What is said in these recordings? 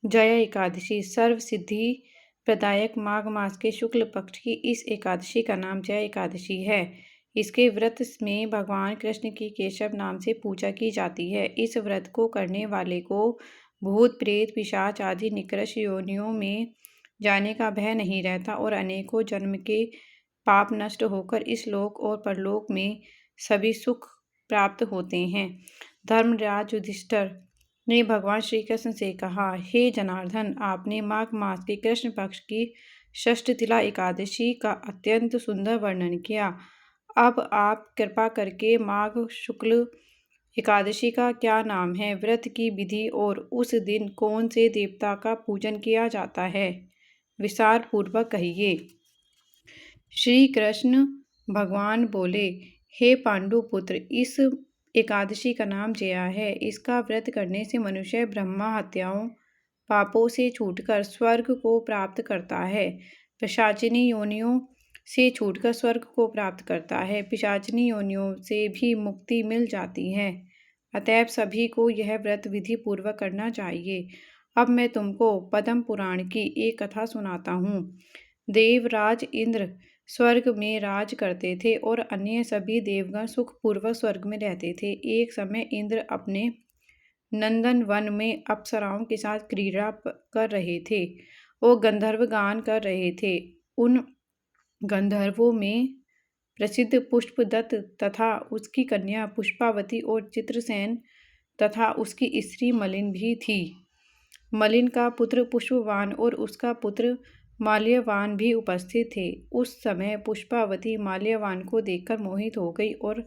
जया एकादशी सर्व सिद्धि प्रदायक माघ मास के शुक्ल पक्ष की इस एकादशी का नाम जया एकादशी है। इसके व्रत में भगवान कृष्ण की केशव नाम से पूजा की जाती है। इस व्रत को करने वाले को भूत प्रेत पिशाच आदि निकृष्ट योनियों में जाने का भय नहीं रहता और अनेकों जन्म के पाप नष्ट होकर इस लोक और परलोक में सभी सुख प्राप्त होते हैं। धर्मराज युधिष्ठिर ने भगवान श्री कृष्ण से कहा, हे जनार्दन, आपने माघ मास के कृष्ण पक्ष की षष्ठतिला एकादशी का अत्यंत सुंदर वर्णन किया। अब आप कृपा करके माघ शुक्ल एकादशी का क्या नाम है, व्रत की विधि और उस दिन कौन से देवता का पूजन किया जाता है, विस्तार पूर्वक कहिए। श्री कृष्ण भगवान बोले, हे पांडुपुत्र, इस एकादशी का नाम जया है। इसका व्रत करने से मनुष्य ब्रह्मा हत्याओं पापों से छूटकर स्वर्ग को प्राप्त करता है, पिशाचिनी योनियों से छूटकर स्वर्ग को प्राप्त करता है, पिशाचिनी योनियों से भी मुक्ति मिल जाती है। अतएव सभी को यह व्रत विधि पूर्वक करना चाहिए। अब मैं तुमको पद्म पुराण की एक कथा सुनाता हूँ। देवराज इंद्र स्वर्ग में राज करते थे और अन्य सभी देवगण सुखपूर्वक स्वर्ग में रहते थे। एक समय इंद्र अपने नंदन वन में अप्सराओं के साथ क्रीड़ा कर रहे थे। वो गंधर्व गान कर रहे थे। उन गंधर्वों में प्रसिद्ध पुष्पदत्त तथा उसकी कन्या पुष्पावती और चित्रसेन तथा उसकी स्त्री मलिन भी थी। मलिन का पुत्र पुष्पवान और उसका पुत्र माल्यवान भी उपस्थित थे। उस समय पुष्पावती माल्यवान को देखकर मोहित हो गई और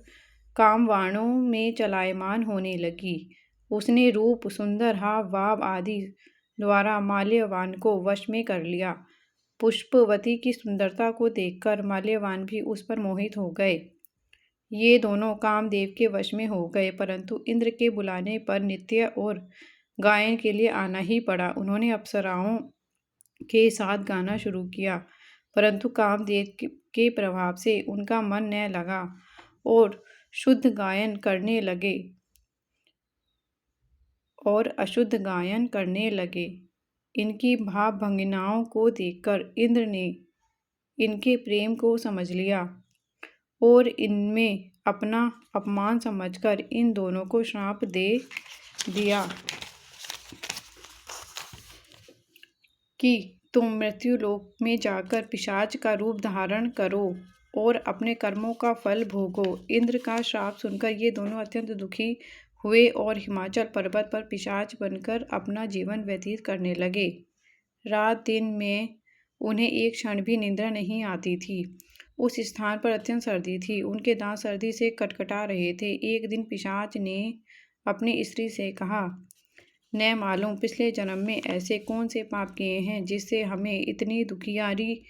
कामवाणों में चलायमान होने लगी। उसने रूप, सुंदर हाव भाव आदि द्वारा माल्यवान को वश में कर लिया। पुष्पवती की सुंदरता को देखकर माल्यवान भी उस पर मोहित हो गए। ये दोनों कामदेव के वश में हो गए, परंतु इंद्र के बुलाने पर नृत्य और गायन के लिए आना ही पड़ा। उन्होंने अप्सराओं के साथ गाना शुरू किया, परंतु कामदेव के प्रभाव से उनका मन न लगा और शुद्ध गायन करने लगे और अशुद्ध गायन करने लगे। इनकी भाव भंगिनाओं को देखकर इंद्र ने इनके प्रेम को समझ लिया और इनमें अपना अपमान समझकर इन दोनों को श्राप दे दिया कि तुम मृत्युलोक में जाकर पिशाच का रूप धारण करो और अपने कर्मों का फल भोगो। इंद्र का श्राप सुनकर ये दोनों अत्यंत दुखी हुए और हिमाचल पर्वत पर पिशाच बनकर अपना जीवन व्यतीत करने लगे। रात दिन में उन्हें एक क्षण भी निद्रा नहीं आती थी। उस स्थान पर अत्यंत सर्दी थी। उनके दांत सर्दी से कटकटा रहे थे। एक दिन पिशाच ने अपनी स्त्री से कहा, न मालूम पिछले जन्म में ऐसे कौन से पाप किए हैं जिससे हमें इतनी दुखियारी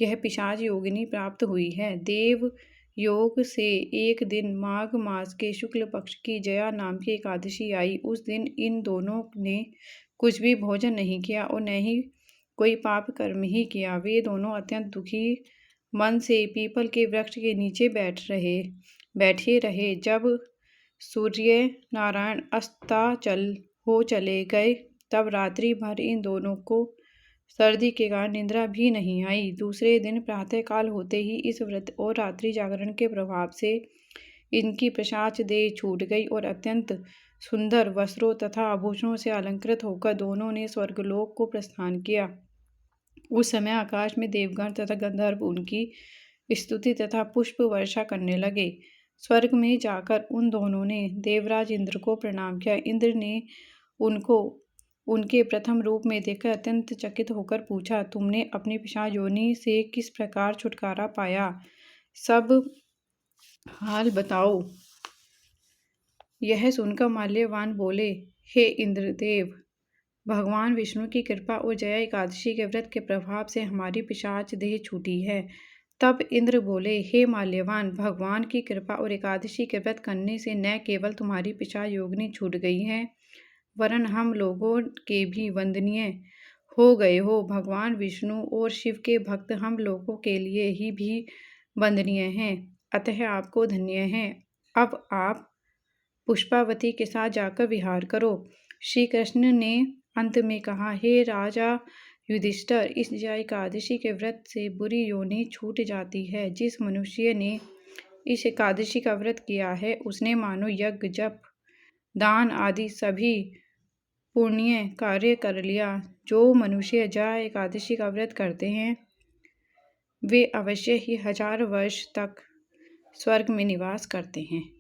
यह पिशाच योगिनी प्राप्त हुई है। देव योग से एक दिन माघ मास के शुक्ल पक्ष की जया नाम की एकादशी आई। उस दिन इन दोनों ने कुछ भी भोजन नहीं किया और न ही कोई पाप कर्म ही किया। वे दोनों अत्यंत दुखी मन से पीपल के वृक्ष के नीचे बैठे रहे। जब सूर्य नारायण अस्ताचल हो चले गए तब रात्रि भर इन दोनों को सर्दी के कारण निद्रा भी नहीं आई। दूसरे दिन प्रातःकाल होते ही इस व्रत और रात्रि जागरण के प्रभाव से इनकी पिशाच देह छूट गई और अत्यंत सुंदर वस्त्रों तथा आभूषणों से अलंकृत होकर दोनों ने स्वर्गलोक को प्रस्थान किया। उस समय आकाश में देवगण तथा गंधर्व उनकी स्तुति तथा पुष्प वर्षा करने लगे। स्वर्ग में जाकर उन दोनों ने देवराज इंद्र को प्रणाम किया। इंद्र ने उनको उनके प्रथम रूप में देखकर अत्यंत चकित होकर पूछा, तुमने अपनी पिशाच योनि से किस प्रकार छुटकारा पाया, सब हाल बताओ। यह सुनकर माल्यवान बोले, हे इंद्रदेव, भगवान विष्णु की कृपा और जया एकादशी के व्रत के प्रभाव से हमारी पिशाच देह छूटी है। तब इंद्र बोले, हे माल्यवान, भगवान की कृपा और एकादशी के व्रत करने से न केवल तुम्हारी पिशाच योगिनी छूट गई है, वरन हम लोगों के भी वंदनीय हो गए हो। भगवान विष्णु और शिव के भक्त हम लोगों के लिए ही भी वंदनीय हैं, अतः आपको धन्य हैं। अब आप पुष्पावती के साथ जाकर विहार करो। श्री कृष्ण ने अंत में कहा, हे राजा युधिष्ठिर, इस जया एकादशी के व्रत से बुरी योनि छूट जाती है। जिस मनुष्य ने इस एकादशी का व्रत किया है उसने मानो यज्ञ, जप, दान आदि सभी पुण्य कार्य कर लिया। जो मनुष्य जया एकादशी का व्रत करते हैं वे अवश्य ही 1000 वर्ष तक स्वर्ग में निवास करते हैं।